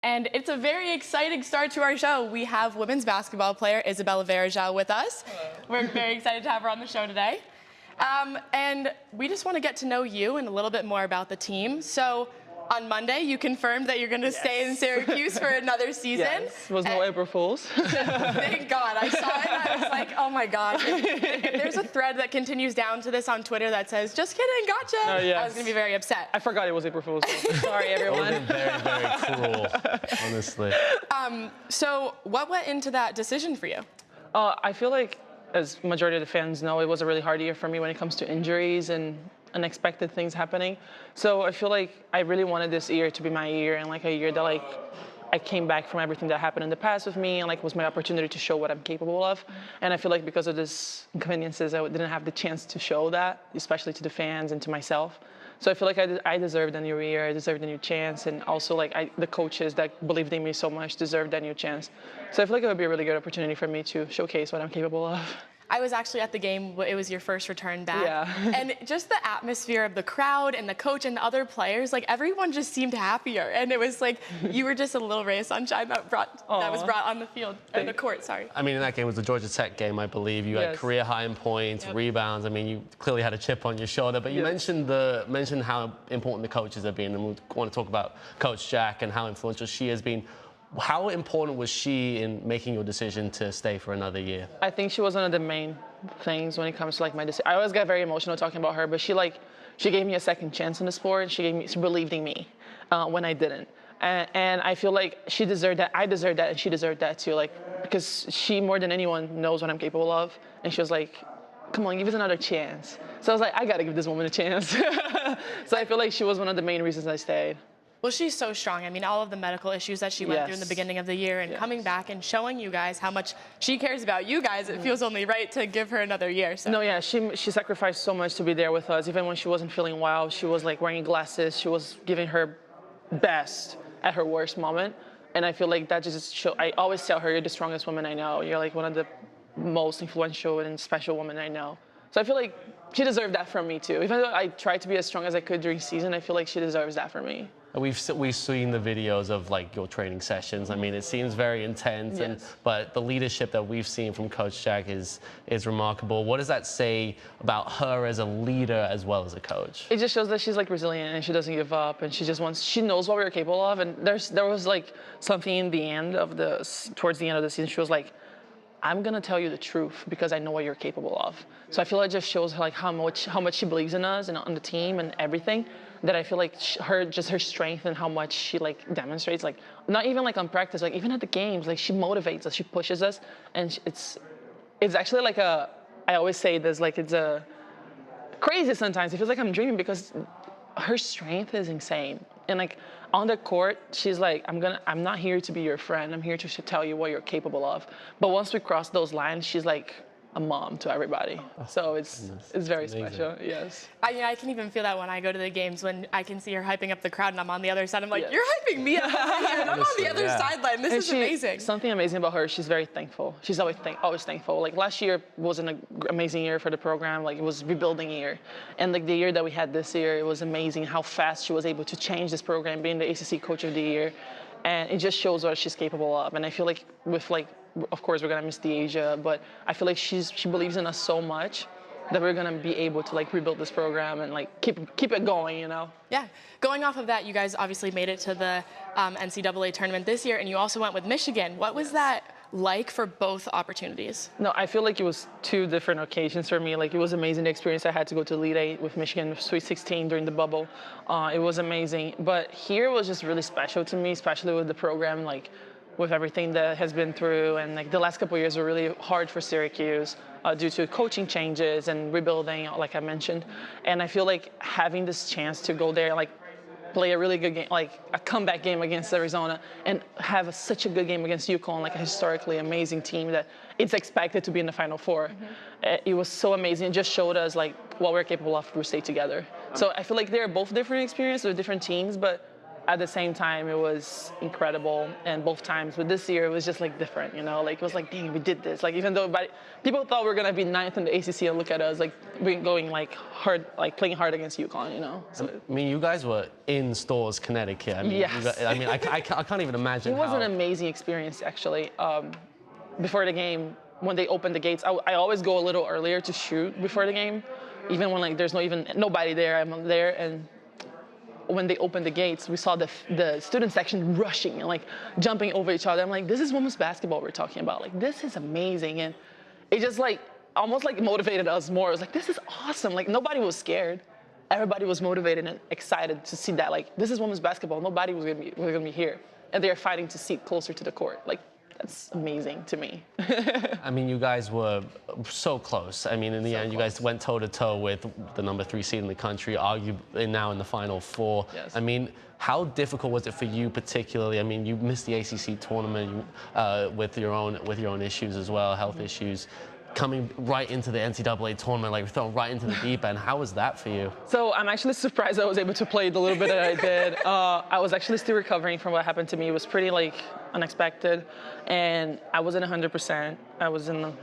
And it's a very exciting start to our show. We have women's basketball player Izabel Varejão with us. Hello. We're very excited to have her on the show today. And we just want to get to know you and a little bit more about the team. So on Monday, you confirmed that you're going to stay in Syracuse for another season. Yes, was no April Fools. Thank God. I saw it and I was like, oh my God. If there's a thread that continues down to this on Twitter that says, just kidding, gotcha. Yes. I was going to be very upset. I forgot it was April Fools. Sorry, everyone. That would have been very, very cruel, honestly. So what went into that decision for you? I feel like, as majority of the fans know, it was a really hard year for me when it comes to injuries and unexpected things happening. So I feel like I really wanted this year to be my year, and like a year that like I came back from everything that happened in the past with me, and like was my opportunity to show what I'm capable of. And I feel like because of this inconveniences, I didn't have the chance to show that, especially to the fans and to myself. So I feel like I deserved a new year, I deserved a new chance, and also like the coaches that believed in me so much deserved that new chance. So I feel like it would be a really good opportunity for me to showcase what I'm capable of. I was actually at the game. It was your first return back. Yeah. And just the atmosphere of the crowd and the coach and the other players, like everyone just seemed happier. And it was like you were just a little ray of sunshine that was brought on the field, on the court, sorry. I mean, in that game, it was the Georgia Tech game, I believe. You had career high in points, rebounds. I mean, you clearly had a chip on your shoulder. But you mentioned how important the coaches have been. And we want to talk about Coach Jack and how influential she has been. How important was she in making your decision to stay for another year? I think she was one of the main things when it comes to like my decision. I always get very emotional talking about her, but she gave me a second chance in the sport, and she believed in me when I didn't. And I feel like she deserved that. I deserved that, and she deserved that too. Like, because she more than anyone knows what I'm capable of, and she was like, "Come on, give us another chance." So I was like, I gotta give this woman a chance. So I feel like she was one of the main reasons I stayed. Well, she's so strong. I mean, all of the medical issues that she went through in the beginning of the year and coming back and showing you guys how much she cares about you guys, it feels only right to give her another year. So. No, yeah, she sacrificed so much to be there with us. Even when she wasn't feeling well, she was like wearing glasses. She was giving her best at her worst moment. And I feel like that just shows, I always tell her, you're the strongest woman I know. You're like one of the most influential and special women I know. So I feel like she deserved that from me too. Even though I tried to be as strong as I could during season, I feel like she deserves that from me. We've seen the videos of like your training sessions. I mean, it seems very intense, but the leadership that we've seen from Coach Jack is remarkable. What does that say about her as a leader as well as a coach? It just shows that she's like resilient and she doesn't give up, and she knows what we're capable of. And there was like something in the end of towards the end of the season, she was like, I'm gonna tell you the truth because I know what you're capable of. So I feel like it just shows her like how much she believes in us and on the team and everything. That I feel like her strength and how much she like demonstrates, like not even like on practice, like even at the games, like she motivates us, she pushes us, and it's actually like I always say this, like it's a crazy sometimes. It feels like I'm dreaming because her strength is insane. And like on the court, she's like, I'm not here to be your friend. I'm here to tell you what you're capable of. But once we cross those lines, she's like a mom to everybody. So it's very special, yes. I can even feel that when I go to the games, when I can see her hyping up the crowd and I'm on the other side. I'm like, you're hyping me up over here and I'm on the other sideline. This is amazing. Something amazing about her, she's very thankful. She's always thankful. Like last year was an amazing year for the program. Like it was rebuilding year. And like the year that we had this year, it was amazing how fast she was able to change this program, being the ACC Coach of the Year. And it just shows what she's capable of. And I feel like with like, of course, we're gonna miss the Asia, but I feel like she believes in us so much that we're gonna be able to like rebuild this program and like keep it going, you know? Yeah. Going off of that, you guys obviously made it to the NCAA tournament this year, and you also went with Michigan. What was that like for both opportunities? No, I feel like it was two different occasions for me. Like it was amazing the experience I had to go to Elite 8 with Michigan, Sweet 16 during the bubble. It was amazing. But here was just really special to me, especially with the program, like with everything that has been through. And like the last couple of years were really hard for Syracuse due to coaching changes and rebuilding, like I mentioned. And I feel like having this chance to go there, like play a really good game, like a comeback game against Arizona, and have such a good game against UConn, like a historically amazing team that it's expected to be in the Final Four. It was so amazing. It just showed us like what we're capable of if we stay together. So I feel like they're both different experiences with different teams, but at the same time, it was incredible, and both times. But this year, it was just like different, you know. Like it was like, dang, we did this. Like even though people thought we were gonna be ninth in the ACC, and look at us, like we're going like hard, like playing hard against UConn, you know. So, I mean, you guys were in Stores, Connecticut. I mean, yes. I can't even imagine. It was an amazing experience, actually. Before the game, when they opened the gates, I always go a little earlier to shoot before the game, even when like there's nobody there. I'm there, and when they opened the gates, we saw the student section rushing and like jumping over each other. I'm like, this is women's basketball we're talking about. Like, this is amazing. And it just like, almost like motivated us more. It was like, this is awesome. Like nobody was scared. Everybody was motivated and excited to see that like, this is women's basketball. Nobody was gonna be here. And they're fighting to seat closer to the court. Like, that's amazing to me. I mean, you guys were so close. I mean, in the end, you guys went toe-to-toe with the number 3 seed in the country, arguably now in the Final Four. Yes. I mean, how difficult was it for you particularly? I mean, you missed the ACC tournament with your own issues as well, health issues. Coming right into the NCAA tournament, like thrown right into the deep end. How was that for you? So I'm actually surprised I was able to play the little bit that I did. I was actually still recovering from what happened to me. It was pretty like unexpected, and I wasn't 100%. I was in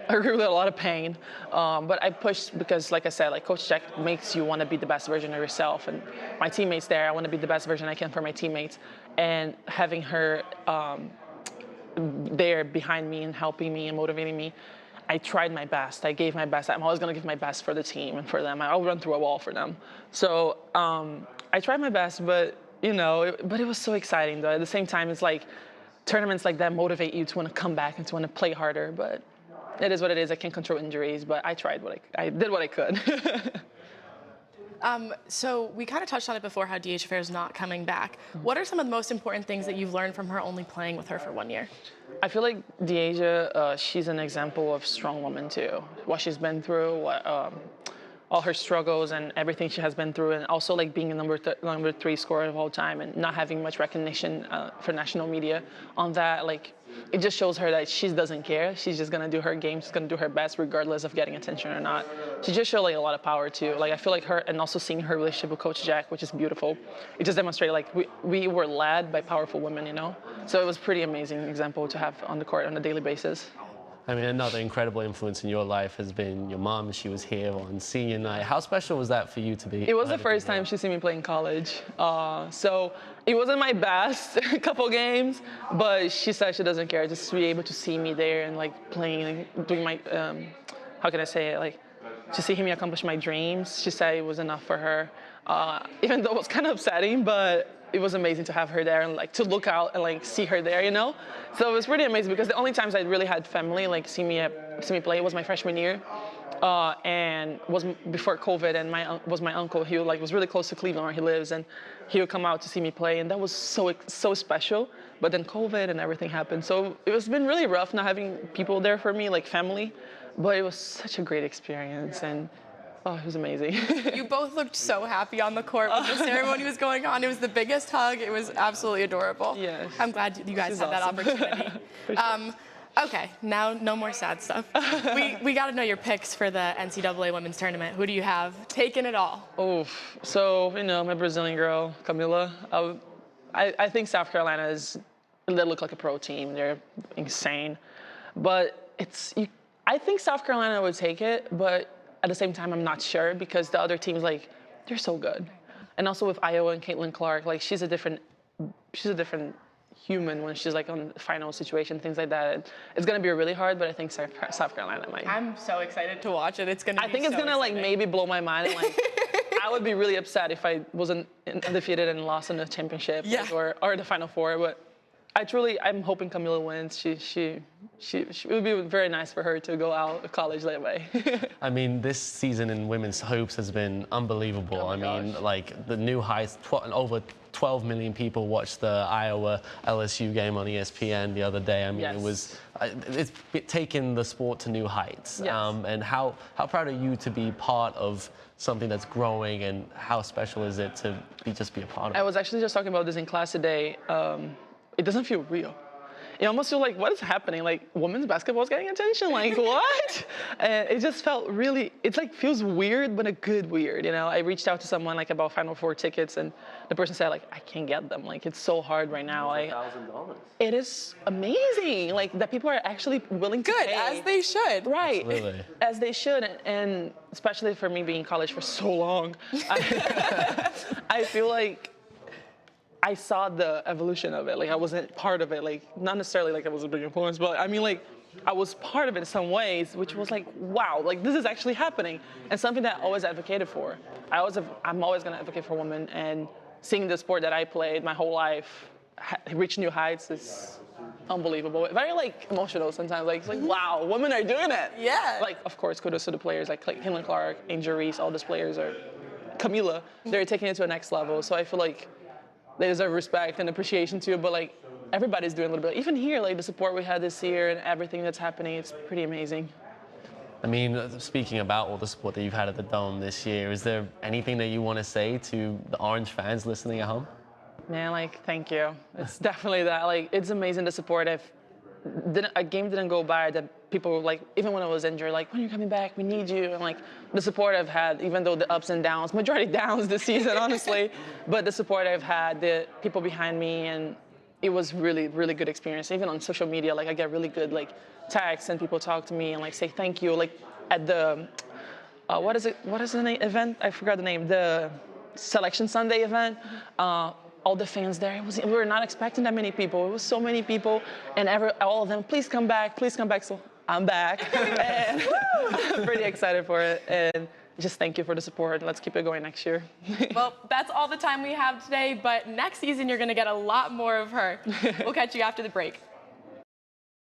really a lot of pain, but I pushed because, like I said, like Coach Jack makes you want to be the best version of yourself, and my teammates there, I want to be the best version I can for my teammates, and having her there behind me and helping me and motivating me. I tried my best. I gave my best. I'm always going to give my best for the team and for them. I'll run through a wall for them. So I tried my best, but you know, but it was so exciting though. At the same time, it's like tournaments like that motivate you to want to come back and to want to play harder. But it is what it is. I can't control injuries, but I tried I did what I could. So we kind of touched on it before, how DH Fair is not coming back. What are some of the most important things that you've learned from her only playing with her for 1 year? I feel like Deasia, she's an example of strong woman too. What she's been through, all her struggles and everything she has been through, and also like being a number 3 scorer of all time and not having much recognition for national media on that. Like, it just shows her that she doesn't care. She's just gonna do her game. She's gonna do her best regardless of getting attention or not. She just showed like a lot of power too. Like I feel like her, and also seeing her relationship with Coach Jack, which is beautiful. It just demonstrated like we were led by powerful women, you know. So it was pretty amazing example to have on the court on a daily basis. I mean, another incredible influence in your life has been your mom. She was here on senior night. How special was that for you to be? It was the first time she seen me play in college. So it wasn't my best couple games, but she said she doesn't care. Just to be able to see me there and like playing and doing my, how can I say it? Like, to see me accomplish my dreams. She said it was enough for her. Even though it was kind of upsetting, but it was amazing to have her there and like to look out and like see her there, you know? So it was pretty amazing because the only times I really had family like see me play was my freshman year, and was before COVID, and my uncle. He was really close to Cleveland where he lives, and he would come out to see me play, and that was so special. But then COVID and everything happened, so it's been really rough not having people there for me, like family. But it was such a great experience, and oh, it was amazing. You both looked so happy on the court when the ceremony was going on. It was the biggest hug. It was absolutely adorable. Yes. I'm glad you guys had that opportunity. Okay, now no more sad stuff. We got to know your picks for the NCAA Women's Tournament. Who do you have taking it all? Oh, so, you know, my Brazilian girl, Camila. I think South Carolina they look like a pro team. They're insane. But I think South Carolina would take it, but at the same time, I'm not sure because the other teams, like, they're so good. And also with Iowa and Caitlin Clark, like, she's a different human when she's like on the final situation, things like that. It's gonna be really hard, but I think South Carolina might. I'm so excited to watch it. It's gonna. I think it's gonna like maybe blow my mind. And, like, I would be really upset if I wasn't undefeated and lost in the championship, yeah, or the Final Four. But I'm hoping Camila wins. It would be very nice for her to go out of college that way. I mean, this season in women's hoops has been unbelievable. Oh, I mean, like the new highs, over 12 million people watched the Iowa LSU game on ESPN the other day. I mean, yes. It's taken the sport to new heights. Yes. And how proud are you to be part of something that's growing, and how special is it to just be a part of it? I was actually just talking about this in class today. It doesn't feel real. it almost feels like, what is happening? Like, women's basketball is getting attention? Like, what? And it just felt really, it's like, feels weird, but a good weird, you know? I reached out to someone, like, about Final Four tickets, and the person said, like, I can't get them. Like, it's so hard right now. Like, $1,000. it is amazing, like, that people are actually willing to Good, pay. as they should. Right, Absolutely. as they should, and especially for me being in college for so long, I feel like I saw the evolution of it. Like, I wasn't part of it. Like, not necessarily like I was a big influence, but I mean, like, I was part of it in some ways, which was like, wow, like, this is actually happening, and something that I always advocated for. I'm always gonna advocate for women, and seeing the sport that I played my whole life reach new heights is unbelievable. Very, like, emotional sometimes. Like, it's like, wow, women are doing it. Yeah. Like, of course, kudos to the players like Caitlin Clark, Angel Reese, all these players are, Camila, they're taking it to a next level. So I feel like they deserve respect and appreciation too, but like everybody's doing a little bit. Even here, like the support we had this year and everything that's happening, it's pretty amazing. I mean, speaking about all the support that you've had at the Dome this year, is there anything that you want to say to the Orange fans listening at home? Man, like, thank you. It's definitely that. Like, it's amazing the support. A game didn't go by that people were like, even when I was injured, like, when are you coming back? We need you. And like, the support I've had, even though the ups and downs, majority downs this season, honestly, but the support I've had, the people behind me, and it was really, really good experience. Even on social media, like, I get really good, like, texts and people talk to me and like say thank you. Like, at the, what is the name, event? I forgot the name, the Selection Sunday event. All the fans there, we were not expecting that many people. It was so many people, and all of them, please come back, please come back. So I'm back, and I'm pretty excited for it. And just thank you for the support. Let's keep it going next year. Well, that's all the time we have today, but next season you're gonna get a lot more of her. We'll catch you after the break.